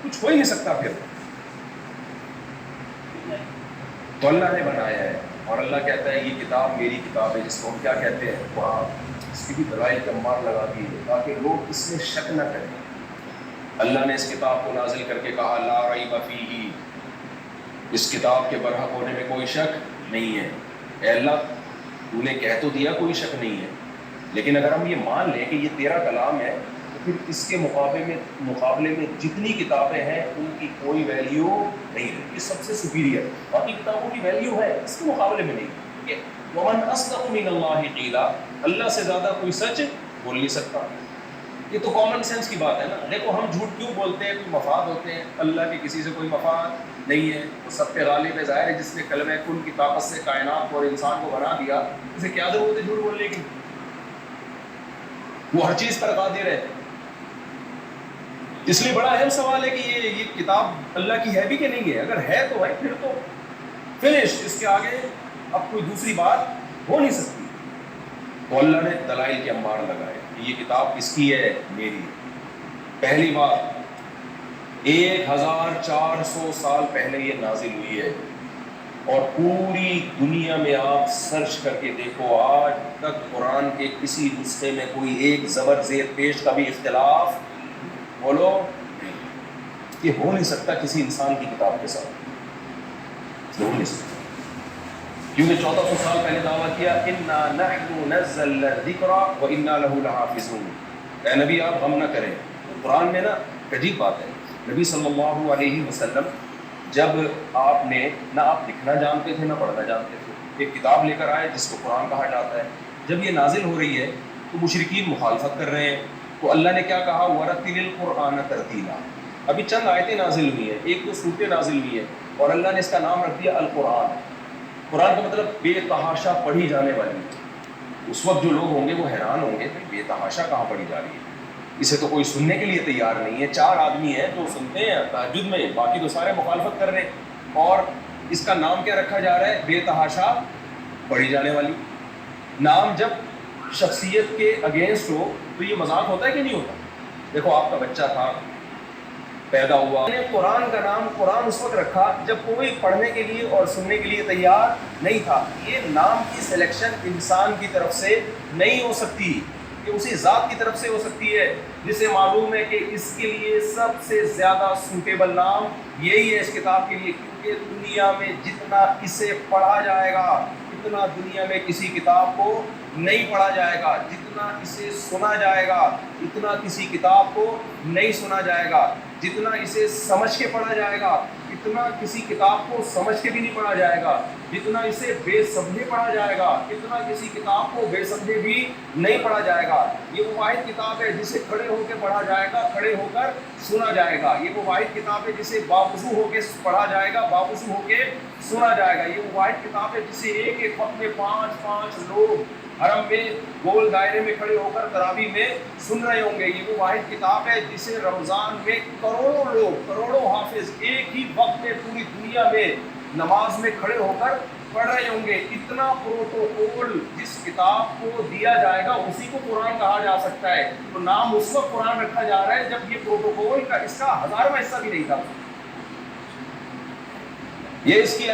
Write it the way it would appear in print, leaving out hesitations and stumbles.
کچھ ہو ہی نہیں سکتا پھر. تو اللہ نے بنایا ہے اور اللہ کہتا ہے یہ کتاب میری کتاب ہے، جس کو ہم کیا کہتے ہیں قرآن. اس کی بھی دلائل کے انبار لگا دیے تاکہ لوگ اس میں شک نہ کریں. اللہ نے اس کتاب کو نازل کر کے کہا لا ریب فیہ، اس کتاب کے برحق ہونے میں کوئی شک نہیں ہے. اے اللہ تو نے کہہ تو دیا کوئی شک نہیں ہے، لیکن اگر ہم یہ مان لیں کہ یہ تیرا کلام ہے تو پھر اس کے مقابلے میں جتنی کتابیں ہیں ان کی کوئی ویلیو نہیں ہے. یہ سب سے سپیریئر، باقی کتابوں کی ویلیو ہے، اس کے مقابلے میں نہیں. کہ ومن اصدق من اللہ قیلا، اللہ سے زیادہ کوئی سچ بول نہیں سکتا. یہ تو کامن سینس کی بات ہے نا. دیکھو ہم جھوٹ کیوں بولتے ہیں؟ کوئی مفاد ہوتے ہیں، اللہ کے کسی سے کوئی مفاد نہیں ہے. وہ سب پہ غالب ہے. ظاہر ہے جس نے کلمہ کن کی طاقت سے کائنات اور انسان کو بنا دیا، اسے کیا ضرورت ہے جھوٹ بولنے کی؟ وہ ہر چیز پر قادر ہے. اس لیے بڑا اہم سوال ہے کہ یہ کتاب اللہ کی ہے بھی کہ نہیں ہے. اگر ہے تو ہے، پھر تو فنش، اس کے آگے اب کوئی دوسری بات ہو نہیں سکتی. تو اللہ نے دلائل کے انبار لگائے کہ یہ کتاب کس کی ہے؟ میری. پہلی بات 1400 سال پہلے یہ نازل ہوئی ہے، اور پوری دنیا میں آپ سرچ کر کے دیکھو آج تک قرآن کے کسی نسخے میں کوئی ایک زبر زیر پیش کا بھی اختلاف بولو یہ ہو نہیں سکتا کسی انسان کی کتاب کے ساتھ. ہو نہیں سکتا، کیونکہ 1400 سال پہلے دعویٰ کیا انا نحن نزلنا الذکر وانا له لحافظون. اے نبی آپ غم نہ کریں. قرآن میں نا عجیب بات ہے، نبی صلی اللہ علیہ وسلم جب آپ نے نہ آپ لکھنا جانتے تھے نہ پڑھنا جانتے تھے، ایک کتاب لے کر آئے جس کو قرآن کہا جاتا ہے. جب یہ نازل ہو رہی ہے تو مشرکین مخالفت کر رہے ہیں. تو اللہ نے کیا کہا؟ وَرَتِّلِ الْقُرْآنَ تَرْتِيلًا. ابھی چند آیتیں نازل ہوئی ہیں، ایک دو سورتیں نازل ہوئی ہیں، اور اللہ نے اس کا نام رکھ دیا القرآن. قرآن کا مطلب بے تحاشا پڑھی جانے والی. اس وقت جو لوگ ہوں گے وہ حیران ہوں گے بے تحاشا کہاں پڑھی جا رہی ہے، اسے تو کوئی سننے کے لیے تیار نہیں ہے. 4 آدمی ہیں جو سنتے ہیں تہجد میں، باقی تو سارے مخالفت کر رہے ہیں. اور اس کا نام کیا رکھا جا رہا ہے؟ بے تحاشا پڑھی جانے والی. نام جب شخصیت کے اگینسٹ ہو تو یہ مذاق ہوتا ہے کہ نہیں ہوتا؟ دیکھو آپ کا بچہ تھا، پیدا ہوا، قرآن کا نام قرآن اس وقت رکھا جب کوئی پڑھنے کے لیے اور سننے کے لیے تیار نہیں تھا. یہ نام کی سلیکشن انسان کی طرف سے نہیں ہو سکتی، یہ اسی ذات کی طرف سے ہو سکتی ہے جسے معلوم ہے کہ اس کے لیے سب سے زیادہ سوٹیبل نام یہی ہے اس کتاب کے لیے. کیونکہ دنیا میں جتنا اسے پڑھا جائے گا اتنا دنیا میں کسی کتاب کو نہیں پڑھا جائے گا. جتنا اسے سنا جائے گا اتنا کسی کتاب کو نہیں سنا جائے گا. جتنا اسے سمجھ کے پڑھا جائے گا اتنا کسی کتاب کو سمجھ کے بھی نہیں پڑھا جائے گا. جتنا اسے بے سمجھے پڑھا جائے گا اتنا کسی کتاب کو بے سمجھے بھی نہیں پڑھا جائے گا. یہ وہ واحد کتاب ہے جسے کھڑے ہو کے پڑھا جائے گا، کھڑے ہو کر سنا جائے گا. یہ وہ واحد کتاب ہے جسے باوضو ہو کے پڑھا جائے گا، باوضو ہو کے سنا جائے گا. یہ وہ واحد کتاب ہے جسے ایک ایک وقت میں 5 لوگ حرم میں گول دائرے میں کھڑے ہو کر تراویح میں سن رہے ہوں گے. یہ وہ واحد کتاب ہے جسے رمضان میں کروڑوں لوگ، کروڑوں حافظ ایک ہی وقت میں پوری دنیا میں نماز میں کھڑے ہو کر پڑھ رہے ہوں گے. اتنا پروٹوکول جس کتاب کو دیا جائے گا اسی کو قرآن کہا جا سکتا ہے. تو نام اس وقت قرآن رکھا جا رہا ہے جب یہ پروٹوکول کا اس کا 1000واں حصہ بھی نہیں تھا. یہ اس کی